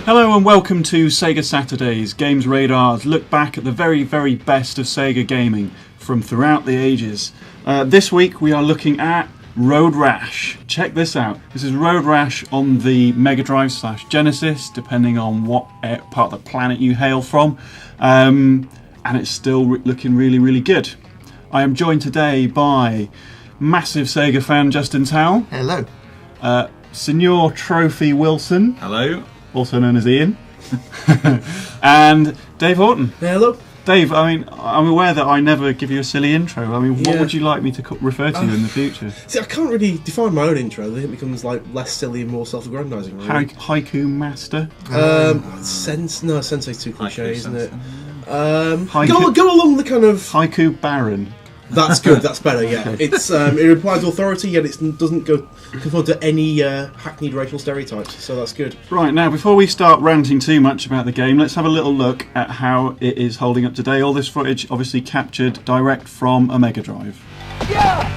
Hello and welcome to Sega Saturdays, GamesRadar's look back at the very, very best of Sega gaming from throughout the ages. This week we are looking at Road Rash. Check this out. This is Road Rash on the Mega Drive / Genesis, depending on what part of the planet you hail from. And it's still looking really, really good. I am joined today by massive Sega fan Justin Towell. Hello. Senor Trophy Wilson. Hello. Also known as Ian. And Dave Horton. Hello. Dave, I mean, I'm aware that I never give you a silly intro. I mean, what would you like me to refer to you in the future? See, I can't really define my own intro. I think it becomes like less silly and more self-aggrandizing. Really. Haiku master? Sensei's too cliche, isn't it? Haiku, go along the kind of... Haiku baron. That's good, that's better, yeah. It's it implies authority, yet it doesn't conform to any hackneyed racial stereotypes, so that's good. Right, now, before we start ranting too much about the game, let's have a little look at how it is holding up today. All this footage obviously captured direct from a Mega Drive. Yeah!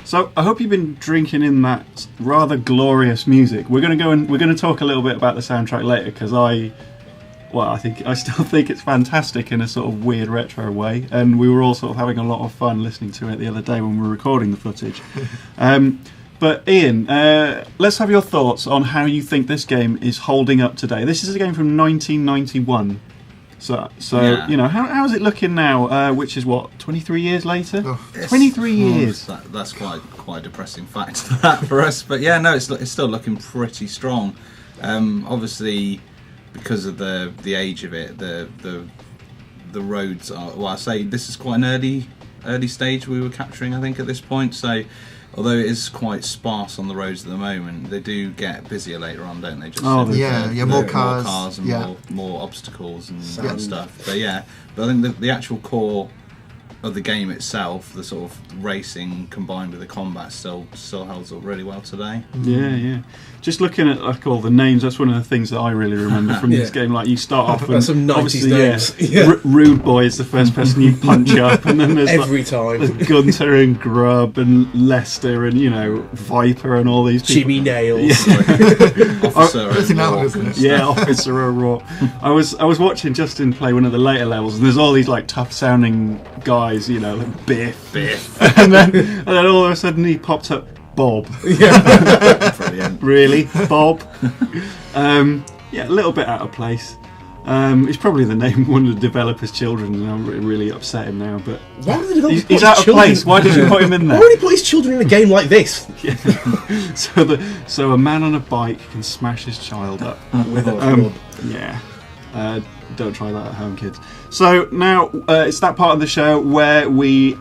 So I hope you've been drinking in that rather glorious music. We're going to talk a little bit about the soundtrack later because I still think it's fantastic in a sort of weird retro way, and we were all sort of having a lot of fun listening to it the other day when we were recording the footage. But Ian, let's have your thoughts on how you think this game is holding up today. This is a game from 1991. So yeah. You know, how is it looking now? Which is what, 23 years later? Oh, 23 years. That's quite a depressing fact for us. But yeah, no, it's still looking pretty strong. Obviously, because of the age of it, the roads are. Well, I say this is quite an early stage we were capturing, I think, at this point. So, although it is quite sparse on the roads at the moment, they do get busier later on, don't they? Just more cars and more obstacles and stuff. But I think the actual core of the game itself, the sort of racing combined with the combat, still holds up really well today. Yeah. Just looking at like all the names, that's one of the things that I really remember from this game. Like you start off and some 90s names. Rude Boy is the first person you punch up, and then there's there's Gunter and Grub and Lester and Viper and all these people. Jimmy Nails. Officer Officer O'Rourke. I was watching Justin play one of the later levels, and there's all these like tough sounding guys, like Biff. and then all of a sudden he popped up. Bob. Yeah. Brilliant. Really? Bob? A little bit out of place. It's probably the name of one of the developer's children, and I'm really upset him now. But why would the developer he's out of place. Why did you put him in there? Why would he put his children in a game like this? Yeah. So a man on a bike can smash his child up with a club. Yeah. Don't try that at home, kids. So now it's that part of the show where we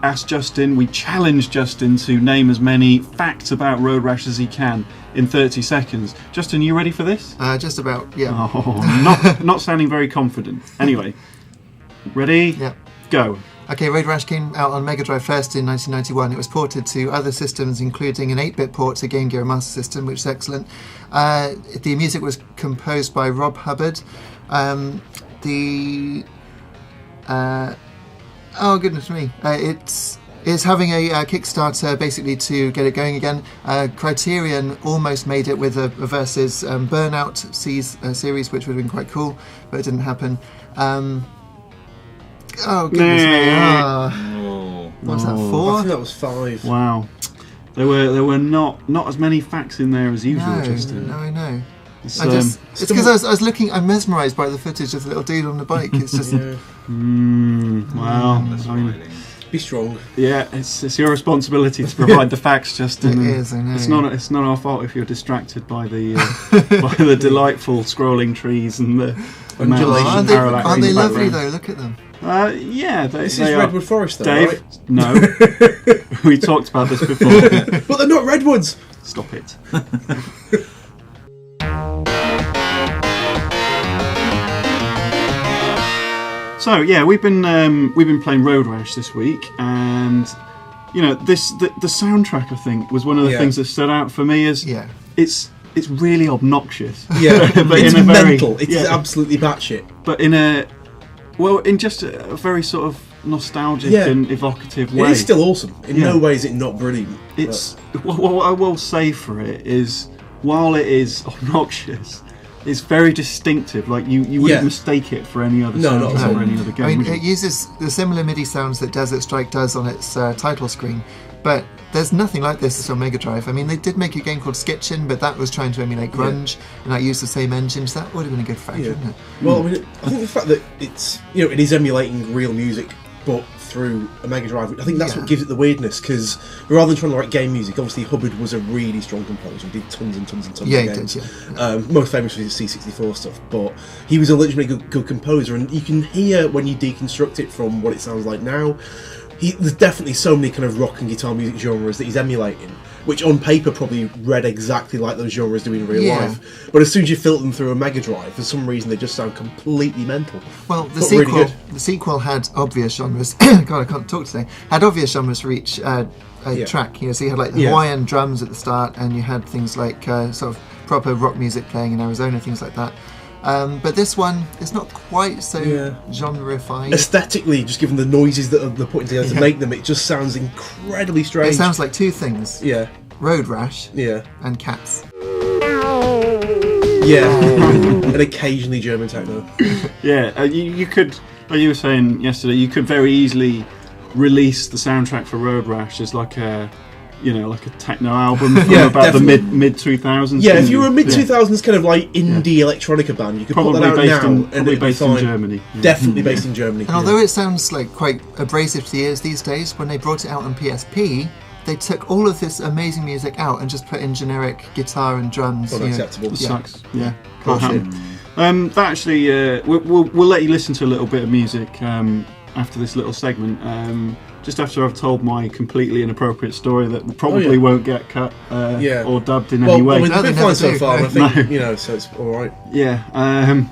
challenge Justin to name as many facts about Road Rash as he can in 30 seconds. Justin, you ready for this? Just about, yeah. Oh, not sounding very confident. Anyway, ready? Yeah. Go. Okay, Road Rash came out on Mega Drive first in 1991. It was ported to other systems, including an 8-bit port to Game Gear and Master System, which is excellent. The music was composed by Rob Hubbard. Oh goodness me! It's having a Kickstarter basically to get it going again. Criterion almost made it with a Versus Burnout series, which would have been quite cool, but it didn't happen. Oh goodness me! What's that, 4? I think that was 5. Wow, there were not as many facts in there as usual. Justin. No, I know. It's because I was looking. I'm mesmerised by the footage of the little dude on the bike. It's just. Wow. Be strong. Yeah, it's your responsibility to provide the facts, Justin. It is. I know. It's not our fault if you're distracted by the by the delightful scrolling trees and the undulation. Aren't they lovely though? Look at them. This is Redwood Forest, though, Dave, right? No. We talked about this before. But they're not redwoods. Stop it. So yeah, we've been playing Road Rash this week, and the soundtrack I think was one of the things that stood out for me as it's really obnoxious. Yeah, but it's in a mental. It's absolutely batshit. But in just a very sort of nostalgic Yeah. and evocative It way. is still awesome. In Yeah. no way is it not brilliant. It's what I will say for it is, while it is obnoxious, it's very distinctive. Like you wouldn't Yeah. mistake it for any other No, not soundtrack at all. or any other game. I mean, would you? it uses the similar MIDI sounds that Desert Strike does on its title screen, but there's nothing like this on Mega Drive. I mean, they did make a game called Skitchin, but that was trying to emulate grunge, and that used the same engine, so that would have been a good factor, Yeah. wouldn't it? Well, I mean, I think the fact that it's it is emulating real music, but through a Mega Drive, I think that's what gives it the weirdness. Because rather than trying to write game music, obviously Hubbard was a really strong composer. He did tons and tons and tons Yeah, of he games. did, yeah. Most famously his C64 stuff, but he was a legitimately good composer, and you can hear when you deconstruct it from what it sounds like now. There's definitely so many kind of rock and guitar music genres that he's emulating, which on paper probably read exactly like those genres do in real life. But as soon as you filter them through a Mega Drive, for some reason they just sound completely mental. Well, the But really sequel, good. the sequel had obvious genres. God, I can't talk today. Had obvious genres for each track. So you had like the Hawaiian drums at the start, and you had things like sort of proper rock music playing in Arizona, things like that. But this one, it's not quite so genre-ified. Aesthetically, just given the noises that they're putting together to make them, it just sounds incredibly strange. It sounds like two things: Yeah, Road Rash yeah, and Cats. yeah. And occasionally German techno. Yeah, you could, like you were saying yesterday, you could very easily release the soundtrack for Road Rash as like a techno album from about definitely. the mid 2000s. Yeah, if you were a mid 2000s kind of like indie electronica band, you could Probably put that out based now in, and probably it'd be based in fine. Germany. Yeah. Definitely based in Germany. And although it sounds like quite abrasive to the ears these days, when they brought it out on PSP, they took all of this amazing music out and just put in generic guitar and drums. Unacceptable. It Yeah. sucks. Yeah, can't Bullshit. happen. That actually, we'll let you listen to a little bit of music after this little segment. Just after I've told my completely inappropriate story that probably won't get cut or dubbed in any way. I mean, No, they've they been never fine so do. far, and I think, No. so it's alright. Yeah,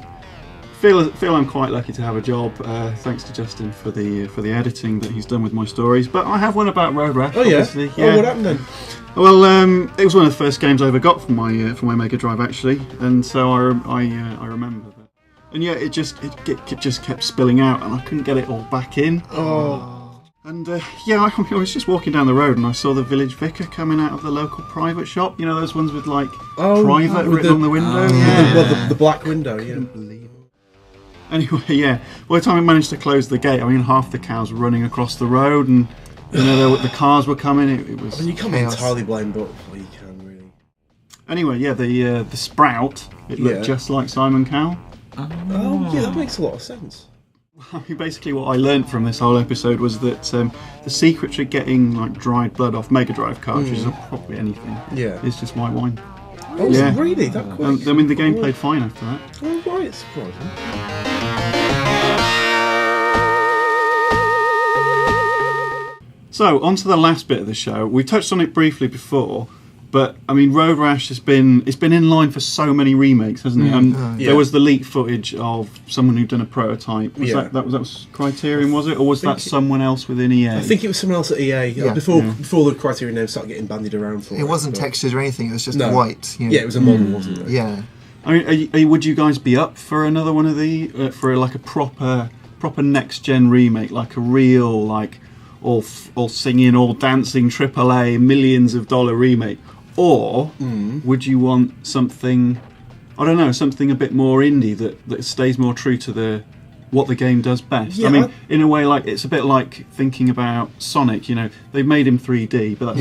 feel I'm quite lucky to have a job. Thanks to Justin for the editing that he's done with my stories. But I have one about Road Rash. Oh, yeah? Obviously. Oh, what happened then? Well, it was one of the first games I ever got from my Mega Drive actually, and so I remember that. And yeah, it just kept spilling out, and I couldn't get it all back in. Oh. And I was just walking down the road, and I saw the village vicar coming out of the local private shop. You know those ones with like private with written on the window. The black window, yeah. Anyway, yeah. By the time I managed to close the gate, I mean, half the cows were running across the road, and the cars were coming. It was. I mean, you can't chaos. entirely blame, but well, you can really. Anyway, yeah, the sprout. It looked just like Simon Cowell. Oh, yeah, that makes a lot of sense. I mean, basically, what I learnt from this whole episode was that the secret to getting like dried blood off Mega Drive cartridges, or probably anything, is just white wine. Oh, Yeah. really? That quick? I mean, the game played fine after that. Oh, right, it's surprising. So, on to the last bit of the show. We touched on it briefly before, but I mean, Road Rash it's been in line for so many remakes, hasn't it? There was the leaked footage of someone who'd done a prototype. Was that was Criterion, was it, or was that someone else within EA? I think it was someone else at EA before the Criterion name started getting bandied around for it. It wasn't but- textured or anything, it was just No. white. Yeah, it was a model, wasn't it? Yeah. I mean, would you guys be up for another one of the for like a proper next gen remake, like a real like all singing, all dancing, AAA, millions of dollar remake, or would you want something? I don't know, something a bit more indie that stays more true to what the game does best. Yeah, I mean, in a way, like it's a bit like thinking about Sonic. You know, they've made him 3D, but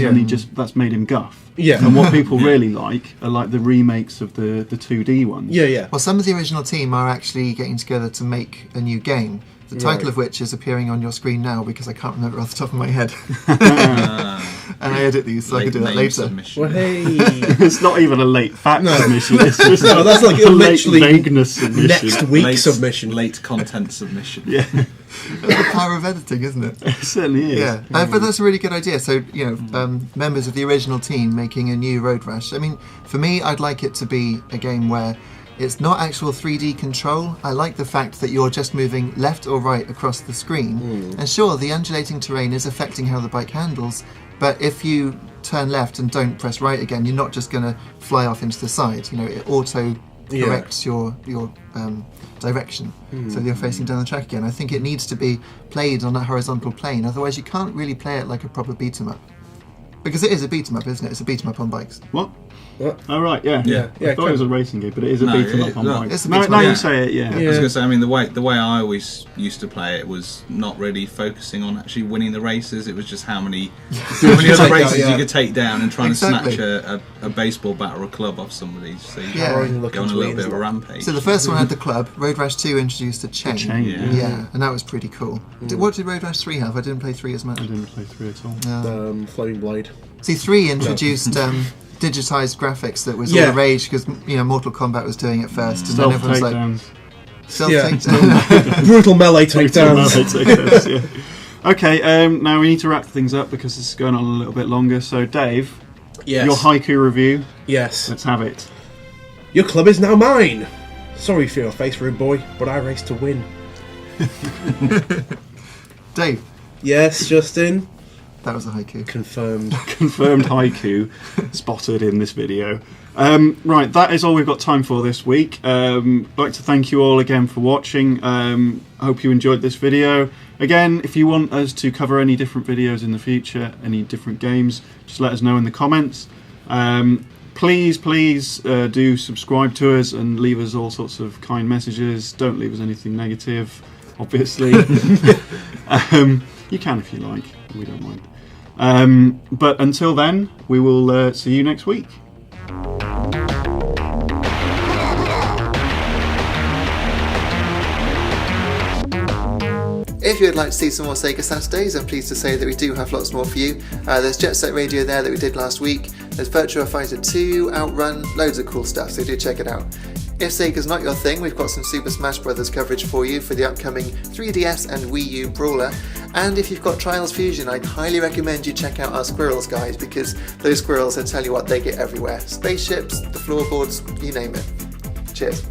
that's made him guff. Yeah. And what people really like are like the remakes of the 2D ones. Yeah, yeah. Well, some of the original team are actually getting together to make a new game, the title of which is appearing on your screen now because I can't remember off the top of my head. And I edit these so I can do that later. Submission. Well, hey. It's not even a late fact submission. It's just No, that's like a literally late vagueness submission. next week submission. Late content submission. Yeah, That's the power of editing, isn't it? it certainly is. Yeah, but that's a really good idea. So, members of the original team making a new Road Rash. I mean, for me, I'd like it to be a game where it's not actual 3D control. I like the fact that you're just moving left or right across the screen. And sure, the undulating terrain is affecting how the bike handles, but if you turn left and don't press right again, you're not just going to fly off into the side. It auto correct your direction, so you're facing down the track again. I think it needs to be played on that horizontal plane, otherwise you can't really play it like a proper beat 'em up. Because it is a beat 'em up, isn't it? It's a beat 'em up on bikes. What? What? Oh right, yeah. I thought it was a racing game, but it is a No, beat 'em up it- on no, bikes. it's a Now, beat 'em now up. you say it, yeah. I was going to say, I mean, the way I always used to play it was not really focusing on actually winning the races. It was just how many other take races down, you could take down and trying Exactly. to snatch a baseball bat or a club off somebody. So you Yeah. go on Looking a to little win, bit of a isn't it? rampage. So the first one had the club. Road Rash 2 introduced a chain. chain, yeah. And that was pretty cool. What did Road Rash 3 have? I didn't play 3 as much. I didn't play 3 at all. No. Flaming Blade. See, 3 introduced digitized graphics that was all Yeah. the rage because Mortal Kombat was doing it first, and then Stealth everyone's like, takedowns. stealth Yeah. takedowns. Brutal melee takedowns. Yeah. Okay, now we need to wrap things up because this is going on a little bit longer. So, Dave, Yes. your haiku review. Yes. Let's have it. Your club is now mine. Sorry for your face, rude boy, but I race to win. Dave, Yes, Justin. that was a haiku. Confirmed. Confirmed haiku spotted in this video. Right, that is all we've got time for this week. I'd like to thank you all again for watching. I hope you enjoyed this video. Again, if you want us to cover any different videos in the future, any different games, just let us know in the comments. Please do subscribe to us and leave us all sorts of kind messages. Don't leave us anything negative, obviously. You can if you like, we don't mind. But until then, we will see you next week. If you would like to see some more Sega Saturdays, I'm pleased to say that we do have lots more for you. There's Jet Set Radio there that we did last week. There's Virtua Fighter 2, Outrun, loads of cool stuff, so do check it out. If Sega's not your thing, we've got some Super Smash Bros. Coverage for you for the upcoming 3DS and Wii U Brawler. And if you've got Trials Fusion, I'd highly recommend you check out our Squirrels guys, because those squirrels, I tell you what, they get everywhere. Spaceships, the floorboards, you name it. Cheers.